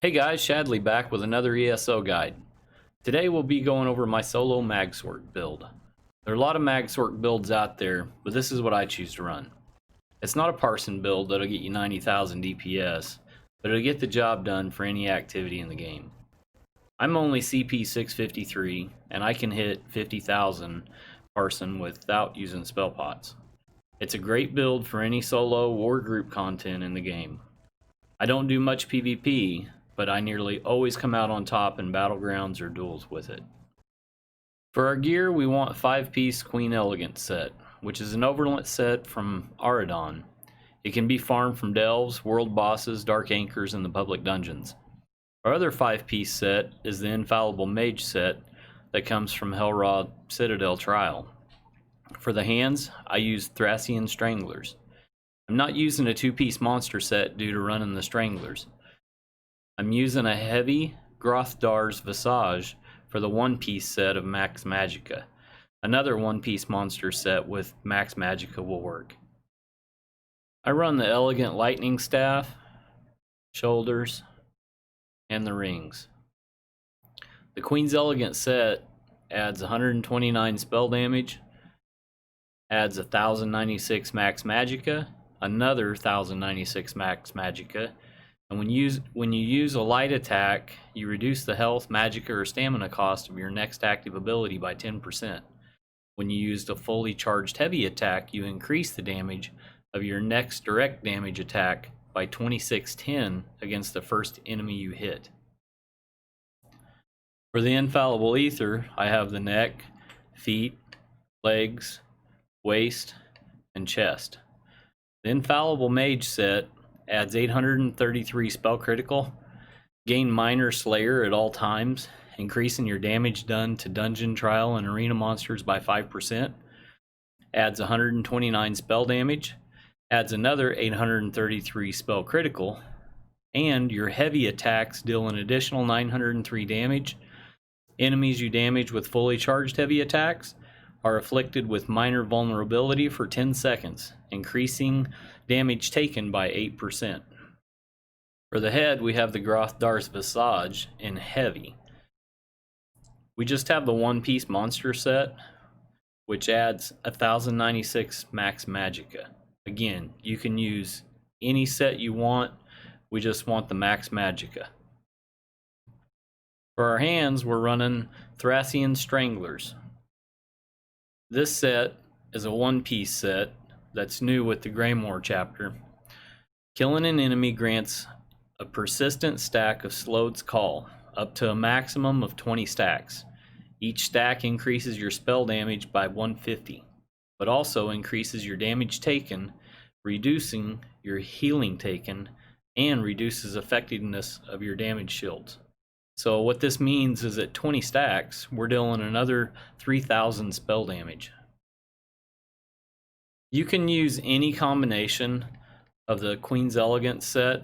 Hey guys, Shadley back with another ESO guide. Today we'll be going over my solo magsort build. There are a lot of magsort builds out there, but this is what I choose to run. It's not a Parson build that'll get you 90,000 DPS, but it'll get the job done for any activity in the game. I'm only CP 653, and I can hit 50,000 Parson without using spell pots. It's a great build for any solo or group content in the game. I don't do much PvP, but I nearly always come out on top in battlegrounds or duels with it. For our gear, we want 5-piece Queen Elegant set, which is an overland set from Aradon. It can be farmed from delves, world bosses, dark anchors, and the public dungeons. Our other 5-piece set is the Infallible Mage set that comes from Hellraw Citadel Trial. For the hands, I use Thracian Stranglers. I'm not using a 2-piece monster set due to running the Stranglers. I'm using a heavy Grothar's Visage for the 1-piece set of Max Magicka. Another 1-piece monster set with Max Magicka will work. I run the Elegant Lightning Staff, Shoulders, and the Rings. The Queen's Elegant set adds 129 spell damage, adds 1096 Max Magicka, another 1096 Max Magicka, and when you use a light attack, you reduce the health, magicka, or stamina cost of your next active ability by 10%. When you use a fully charged heavy attack, you increase the damage of your next direct damage attack by 2610 against the first enemy you hit. For the Infallible Ether, I have the neck, feet, legs, waist, and chest. The Infallible Mage set adds 833 spell critical, gain Minor Slayer at all times, increasing your damage done to dungeon, trial, and arena monsters by 5%, adds 129 spell damage, adds another 833 spell critical, and your heavy attacks deal an additional 903 damage. Enemies you damage with fully charged heavy attacks are afflicted with minor vulnerability for 10 seconds, increasing damage taken by 8%. For the head, we have the Grothar's Visage in heavy. We just have the 1-piece monster set, which adds 1096 Max Magicka. Again, you can use any set you want, we just want the Max Magicka. For our hands, we're running Thracian Stranglers. This set is a 1-piece set that's new with the Greymoor chapter. Killing an enemy grants a persistent stack of Slode's Call, up to a maximum of 20 stacks. Each stack increases your spell damage by 150, but also increases your damage taken, reducing your healing taken, and reduces effectiveness of your damage shields. So what this means is at 20 stacks, we're dealing another 3000 spell damage. You can use any combination of the Queen's Elegant set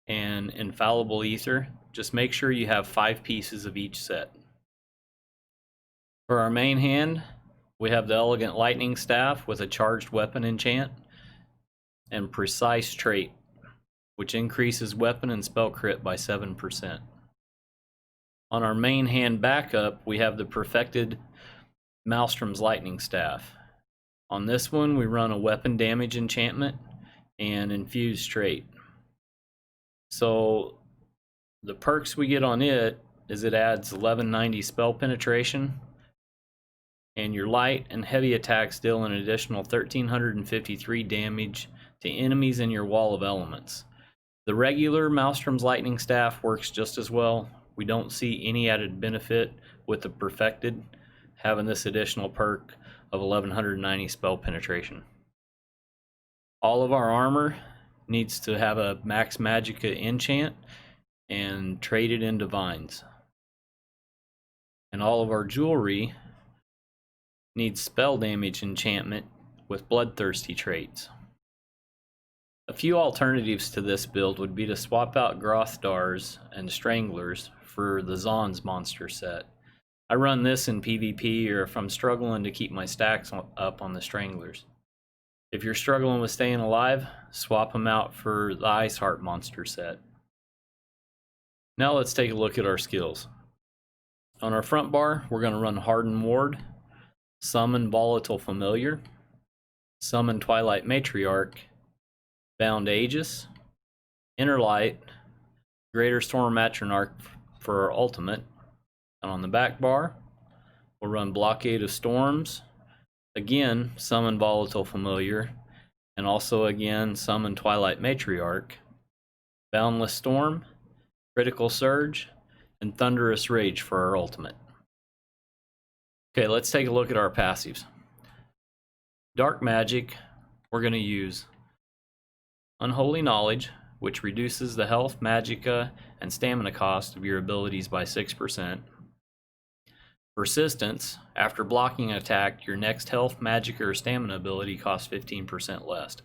and Infallible Ether. Just make sure you have 5 pieces of each set. For our main hand, we have the Elegant Lightning Staff with a charged weapon enchant and Precise trait, which increases weapon and spell crit by 7%. On our main hand backup, we have the Perfected Maelstrom's Lightning Staff. On this one, we run a weapon damage enchantment and infused trait. So the perks we get on it is it adds 1190 spell penetration, and your light and heavy attacks deal an additional 1353 damage to enemies in your wall of elements. The regular Maelstrom's Lightning Staff works just as well. We don't see any added benefit with the Perfected having this additional perk of 1190 spell penetration. All of our armor needs to have a Max Magicka enchant and traded in Divines. And all of our jewelry needs spell damage enchantment with Bloodthirsty traits. A few alternatives to this build would be to swap out Grothar's and Stranglers for the Zaan's monster set. I run this in PvP or if I'm struggling to keep my stacks up on the Stranglers. If you're struggling with staying alive, swap them out for the Iceheart monster set. Now let's take a look at our skills. On our front bar, we're going to run Hardened Ward, Summon Volatile Familiar, Summon Twilight Matriarch, Bound Aegis, Inner Light, Greater Storm Atronach for our ultimate. And on the back bar, we'll run Blockade of Storms, again Summon Volatile Familiar, and also again Summon Twilight Matriarch, Boundless Storm, Critical Surge, and Thunderous Rage for our ultimate. Okay, let's take a look at our passives. Dark Magic, we're going to use Unholy Knowledge, which reduces the health, magicka, and stamina cost of your abilities by 6%. Persistence, after blocking an attack, your next health, magicka, or stamina ability costs 15% less.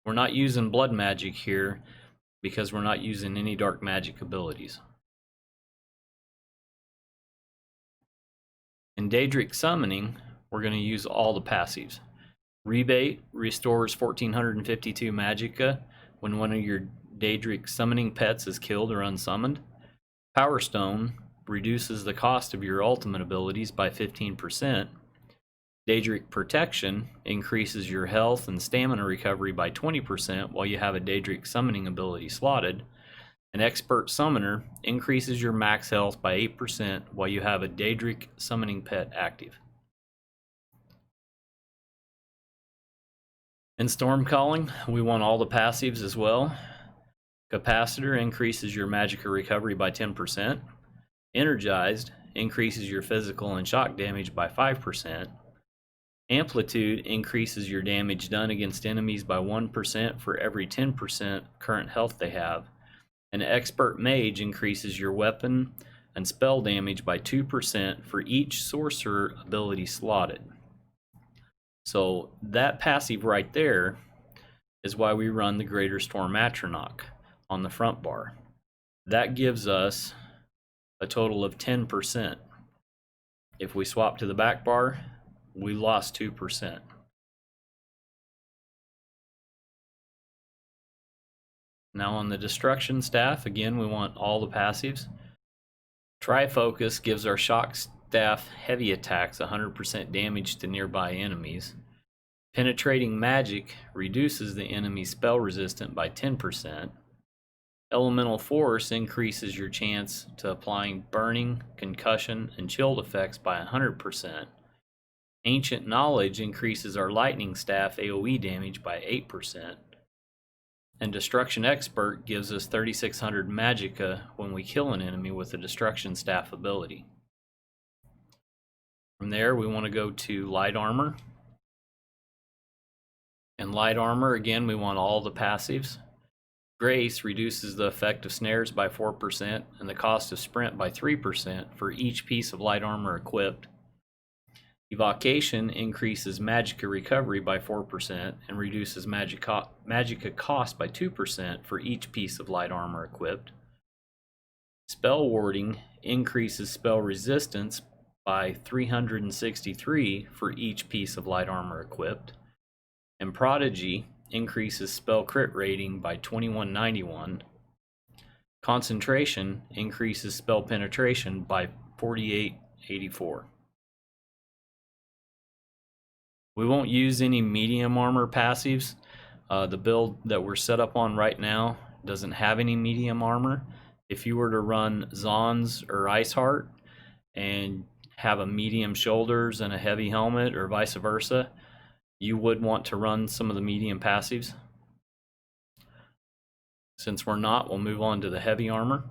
We're not using Blood Magic here because we're not using any dark magic abilities. In DAEDRIC Summoning, we're going to use all the passives. Rebate restores 1452 magicka when one of your DAEDRIC summoning pets is killed or unsummoned. Power Stone reduces the cost of your ultimate abilities by 15%. DAEDRIC Protection increases your health and stamina recovery by 20% while you have a DAEDRIC summoning ability slotted. An Expert Summoner increases your max health by 8% while you have a DAEDRIC summoning pet active. In Storm Calling, we want all the passives as well. Capacitor increases your magicka recovery by 10%. Energized increases your physical and shock damage by 5%. Amplitude increases your damage done against enemies by 1% for every 10% current health they have. And Expert Mage increases your weapon and spell damage by 2% for each sorcerer ability slotted. So that passive right there is why we run the Greater Storm Atronach on the front bar. That gives us a total of 10%. If we swap to the back bar, we lost 2%. Now on the Destruction Staff, again we want all the passives. Trifocus gives our Shock Staff heavy attacks 100% damage to nearby enemies. Penetrating Magic reduces the enemy's spell resistance by 10%. Elemental Force increases your chance to applying burning, concussion, and chilled effects by 100%. Ancient Knowledge increases our Lightning Staff AoE damage by 8%. And Destruction Expert gives us 3600 magicka when we kill an enemy with a Destruction Staff ability. From there, we want to go to Light Armor. In Light Armor, again, we want all the passives. Grace reduces the effect of snares by 4% and the cost of sprint by 3% for each piece of light armor equipped. Evocation increases magicka recovery by 4% and reduces magicka cost by 2% for each piece of light armor equipped. Spell Warding increases spell resistance by 363 for each piece of light armor equipped. And Prodigy increases spell crit rating by 2191. Concentration increases spell penetration by 4884. We won't use any medium armor passives. The build that we're set up on right now doesn't have any medium armor. If you were to run Zons or Iceheart and have a medium shoulders and a heavy helmet or vice versa, you would want to run some of the medium passives. Since we're not, we'll move on to the heavy armor.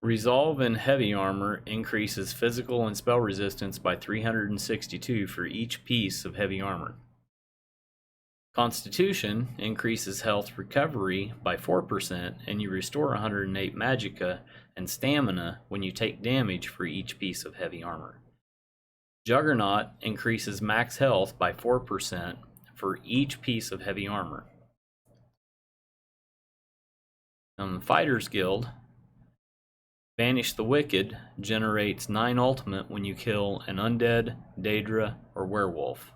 Resolve in heavy armor increases physical and spell resistance by 362 for each piece of heavy armor. Constitution increases health recovery by 4% and you restore 108 magicka and stamina when you take damage for each piece of heavy armor. Juggernaut increases max health by 4% for each piece of heavy armor. The Fighters Guild, Banish the Wicked generates 9 ultimate when you kill an undead, Daedra, or werewolf.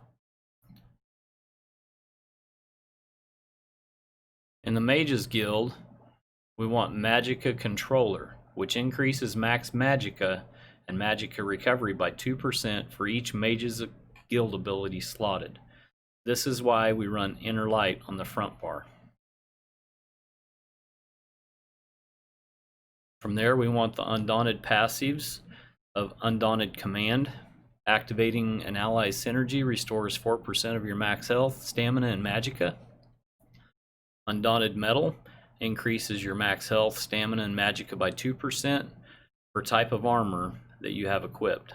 In the Mages Guild, we want Magicka Controller, which increases max Magicka and Magicka recovery by 2% for each Mages Guild ability slotted. This is why we run Inner Light on the front bar. From there, we want the Undaunted passives of Undaunted Command. Activating an ally's synergy restores 4% of your max health, stamina, and Magicka. Undaunted Metal increases your max health, stamina, and Magicka by 2% per type of armor that you have equipped.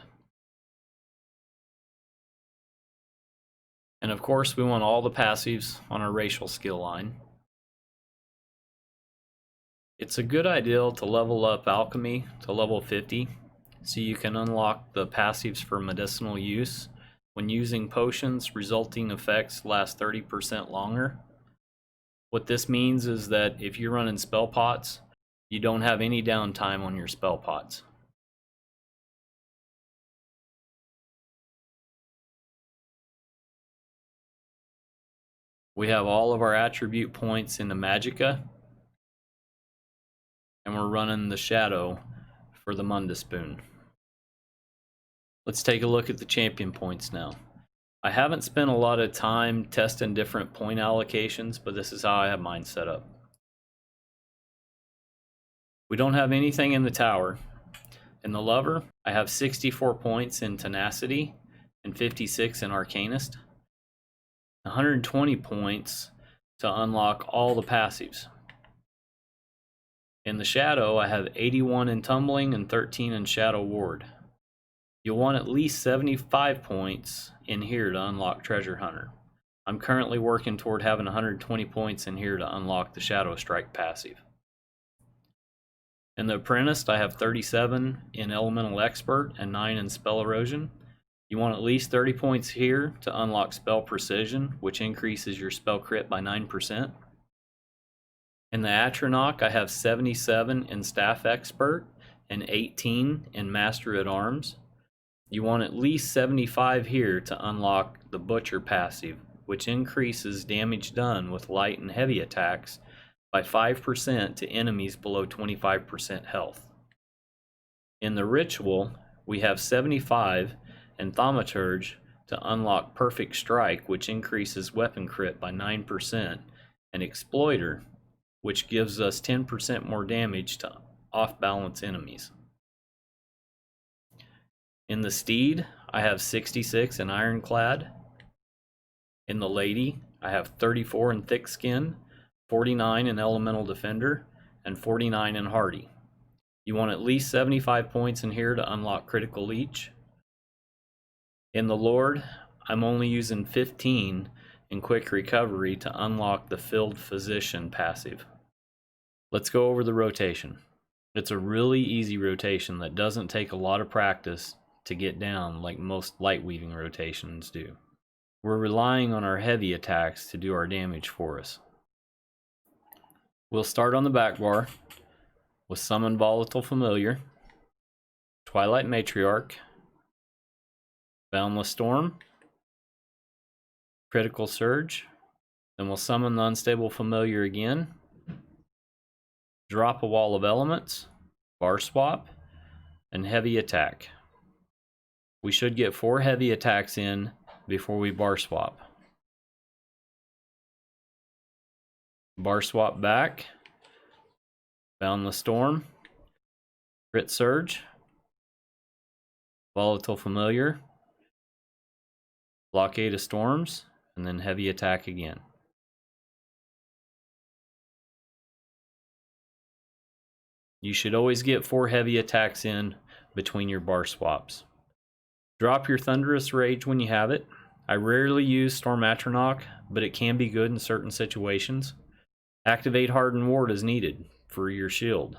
And of course, we want all the passives on our racial skill line. It's a good idea to level up Alchemy to level 50 so you can unlock the passives for medicinal use. When using potions, resulting effects last 30% longer. What this means is that if you're running spell pots, you don't have any downtime on your spell pots. We have all of our attribute points in the Magicka, and we're running the Shadow for the Munda Spoon. Let's take a look at the champion points now. I haven't spent a lot of time testing different point allocations, but this is how I have mine set up. We don't have anything in the tower. In the Lover, I have 64 points in Tenacity and 56 in Arcanist. 120 points to unlock all the passives. In the Shadow, I have 81 in Tumbling and 13 in Shadow Ward. You'll want at least 75 points in here to unlock Treasure Hunter. I'm currently working toward having 120 points in here to unlock the Shadow Strike passive. In the Apprentice, I have 37 in Elemental Expert and 9 in Spell Erosion. You want at least 30 points here to unlock Spell Precision, which increases your spell crit by 9%. In the Atronach, I have 77 in Staff Expert and 18 in Master at Arms. You want at least 75 here to unlock the Butcher passive, which increases damage done with light and heavy attacks by 5% to enemies below 25% health. In the Ritual, we have 75 in Thaumaturge to unlock Perfect Strike, which increases weapon crit by 9%, and Exploiter, which gives us 10% more damage to off-balance enemies. In the Steed, I have 66 in Ironclad. In the Lady, I have 34 in Thick Skin, 49 in Elemental Defender, and 49 in Hardy. You want at least 75 points in here to unlock Critical Leech. In the Lord, I'm only using 15 in Quick Recovery to unlock the Filled Physician passive. Let's go over the rotation. It's a really easy rotation that doesn't take a lot of practice to get down like most light weaving rotations do. We're relying on our heavy attacks to do our damage for us. We'll start on the back bar with Summon Volatile Familiar, Twilight Matriarch, Boundless Storm, Critical Surge, then we'll summon the Unstable Familiar again, drop a Wall of Elements, Bar Swap, and Heavy Attack. We should get 4 heavy attacks in before we bar swap. Bar swap back, Boundless Storm, Crit Surge, Volatile Familiar, Blockade of Storms, and then heavy attack again. You should always get 4 heavy attacks in between your bar swaps. Drop your Thunderous Rage when you have it. I rarely use Storm Atronach, but it can be good in certain situations. Activate Hardened Ward as needed for your shield,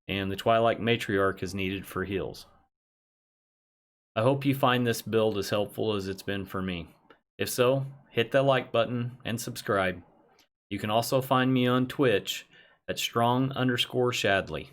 and the Twilight Matriarch is needed for heals. I hope you find this build as helpful as it's been for me. If so, hit that like button and subscribe. You can also find me on Twitch at strong_Shadley.